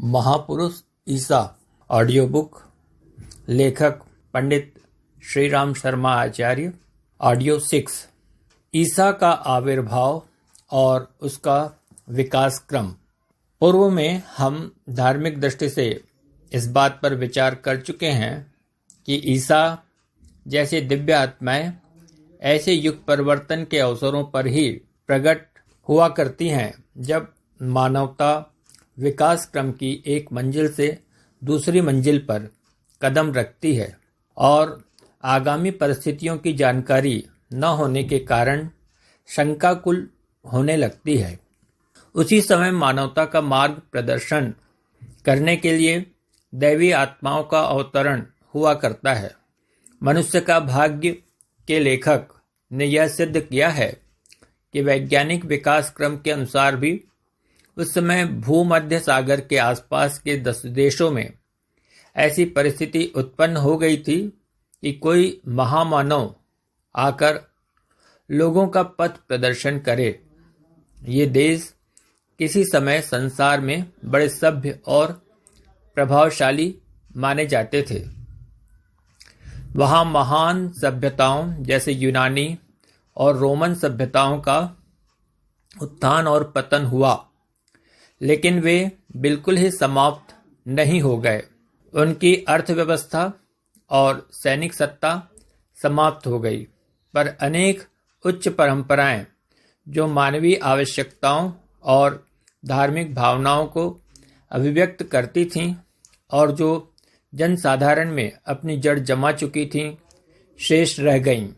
महापुरुष ईसा audio book, लेखक पंडित श्री राम शर्मा आचार्य। Audio 6। ईसा का आविर्भाव और उसका विकास क्रम। पूर्व में हम धार्मिक दृष्टि से इस बात पर विचार कर चुके हैं कि ईसा जैसे दिव्य आत्माएं ऐसे युग परिवर्तन के अवसरों पर ही प्रकट हुआ करती हैं जब मानवता विकास क्रम की एक मंजिल से दूसरी मंजिल पर कदम रखती है और आगामी परिस्थितियों की जानकारी न होने के कारण शंकाकुल होने लगती है। उसी समय मानवता का मार्ग प्रदर्शन करने के लिए दैवी आत्माओं का अवतरण हुआ करता है। मनुष्य का भाग्य के लेखक ने यह सिद्ध किया है कि वैज्ञानिक विकास क्रम के अनुसार भी उस समय भूमध्य सागर के आसपास के 10 देशों में ऐसी परिस्थिति उत्पन्न हो गई थी कि कोई महामानव आकर लोगों का पथ प्रदर्शन करे। ये देश किसी समय संसार में बड़े सभ्य और प्रभावशाली माने जाते थे। वहाँ महान सभ्यताओं जैसे यूनानी और रोमन सभ्यताओं का उत्थान और पतन हुआ, लेकिन वे बिल्कुल ही समाप्त नहीं हो गए। उनकी अर्थव्यवस्था और सैनिक सत्ता समाप्त हो गई, पर अनेक उच्च परंपराएं जो मानवीय आवश्यकताओं और धार्मिक भावनाओं को अभिव्यक्त करती थीं और जो जनसाधारण में अपनी जड़ जमा चुकी थीं, शेष रह गईं।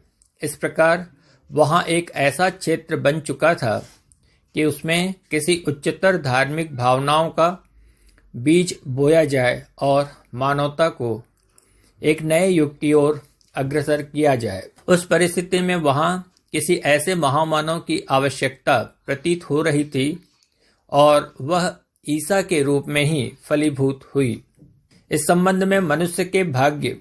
इस प्रकार वहाँ एक ऐसा क्षेत्र बन चुका था कि उसमें किसी उच्चतर धार्मिक भावनाओं का बीज बोया जाए और मानवता को एक नए युग की ओर अग्रसर किया जाए। उस परिस्थिति में वहाँ किसी ऐसे महामानव की आवश्यकता प्रतीत हो रही थी और वह ईसा के रूप में ही फलीभूत हुई। इस संबंध में मनुष्य के भाग्य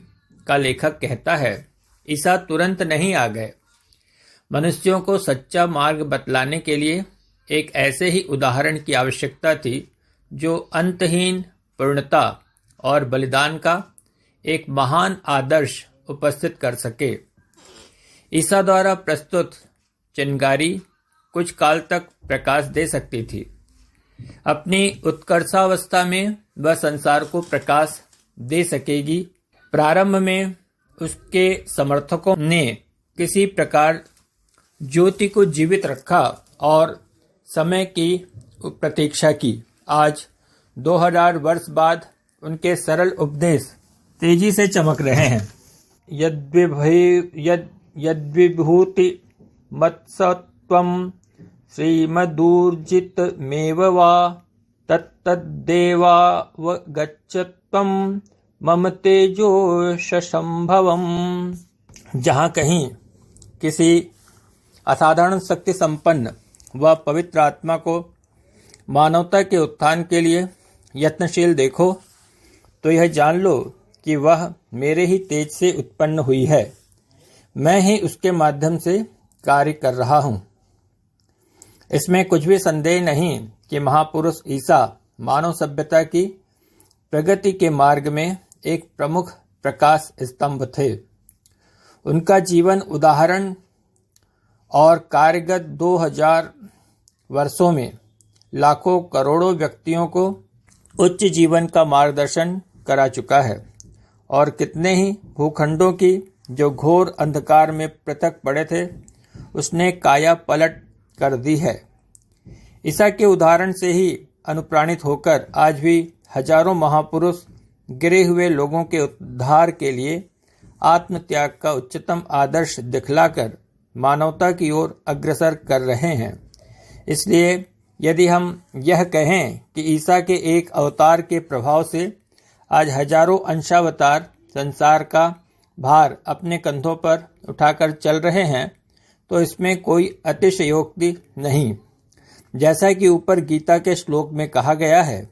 का लेखक कहता है, ईसा तुरंत नहीं आ गए। मनुष्यों को सच्चा मार्ग बतलाने के लिए एक ऐसे ही उदाहरण की आवश्यकता थी जो अंतहीन पूर्णता और बलिदान का एक महान आदर्श उपस्थित कर सके। ईसा द्वारा प्रस्तुत चिनगारी कुछ काल तक प्रकाश दे सकती थी। अपनी उत्कर्षावस्था में वह संसार को प्रकाश दे सकेगी। प्रारंभ में उसके समर्थकों ने किसी प्रकार ज्योति को जीवित रखा और समय की प्रतीक्षा की। आज 2000 वर्ष बाद उनके सरल उपदेश तेजी से चमक रहे हैं। यद्विभूति मत्सत्वं श्रीमदूर्जितमेव वा तत्तद्देवावगच्छत्वं मम तेजोशसंभवम्। जहाँ कहीं किसी असाधारण शक्ति संपन्न व पवित्र आत्मा को मानवता के उत्थान के लिए यत्नशील देखो तो यह जान लो कि वह मेरे ही तेज से उत्पन्न हुई है। मैं ही उसके माध्यम से कार्य कर रहा हूँ। इसमें कुछ भी संदेह नहीं कि महापुरुष ईसा मानव सभ्यता की प्रगति के मार्ग में एक प्रमुख प्रकाश स्तंभ थे। उनका जीवन उदाहरण और कार्यगत 2000 वर्षों में लाखों करोड़ों व्यक्तियों को उच्च जीवन का मार्गदर्शन करा चुका है और कितने ही भूखंडों की जो घोर अंधकार में पृथक पड़े थे उसने काया पलट कर दी है। ईसा के उदाहरण से ही अनुप्राणित होकर आज भी हजारों महापुरुष गिरे हुए लोगों के उद्धार के लिए आत्मत्याग का उच्चतम आदर्श दिखलाकर मानवता की ओर अग्रसर कर रहे हैं। इसलिए यदि हम यह कहें कि ईसा के एक अवतार के प्रभाव से आज हजारों अंशावतार संसार का भार अपने कंधों पर उठाकर चल रहे हैं, तो इसमें कोई अतिशयोक्ति नहीं। जैसा कि ऊपर गीता के श्लोक में कहा गया है,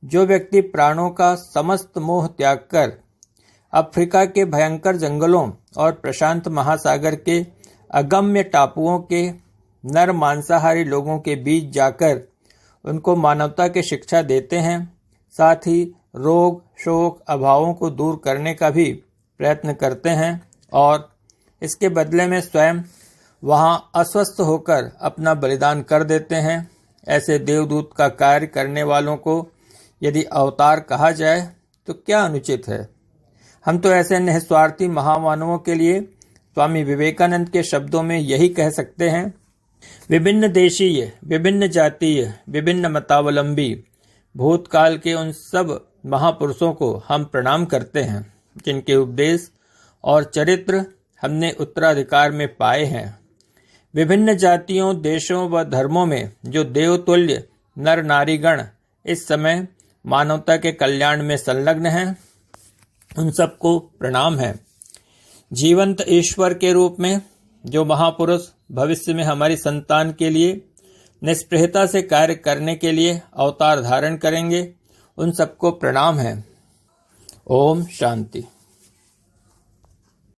जो व्यक्ति प्राणों का समस्त मोह त्याग कर अफ्रीका के भयंकर जंगलों और प्रशांत महासागर के अगम्य टापुओं के नर मांसाहारी लोगों के बीच जाकर उनको मानवता की शिक्षा देते हैं, साथ ही रोग, शोक, अभावों को दूर करने का भी प्रयत्न करते हैं और इसके बदले में स्वयं वहां अस्वस्थ होकर अपना बलिदान कर देते हैं। ऐसे देवदूत का कार्य करने वालों को यदि अवतार कहा जाए तो क्या अनुचित है। हम तो ऐसे निस्वार्थी महामानवों के लिए स्वामी विवेकानंद के शब्दों में यही कह सकते हैं, विभिन्न देशीय, विभिन्न जातीय, विभिन्न मतावलंबी भूतकाल के उन सब महापुरुषों को हम प्रणाम करते हैं जिनके उपदेश और चरित्र हमने उत्तराधिकार में पाए हैं। विभिन्न जातियों, देशों व धर्मों में जो देवतुल्य नर नारीगण इस समय मानवता के कल्याण में संलग्न हैं, उन सबको प्रणाम है। जीवंत ईश्वर के रूप में जो महापुरुष भविष्य में हमारी संतान के लिए निष्प्रहता से कार्य करने के लिए अवतार धारण करेंगे, उन सबको प्रणाम है। ओम शांति।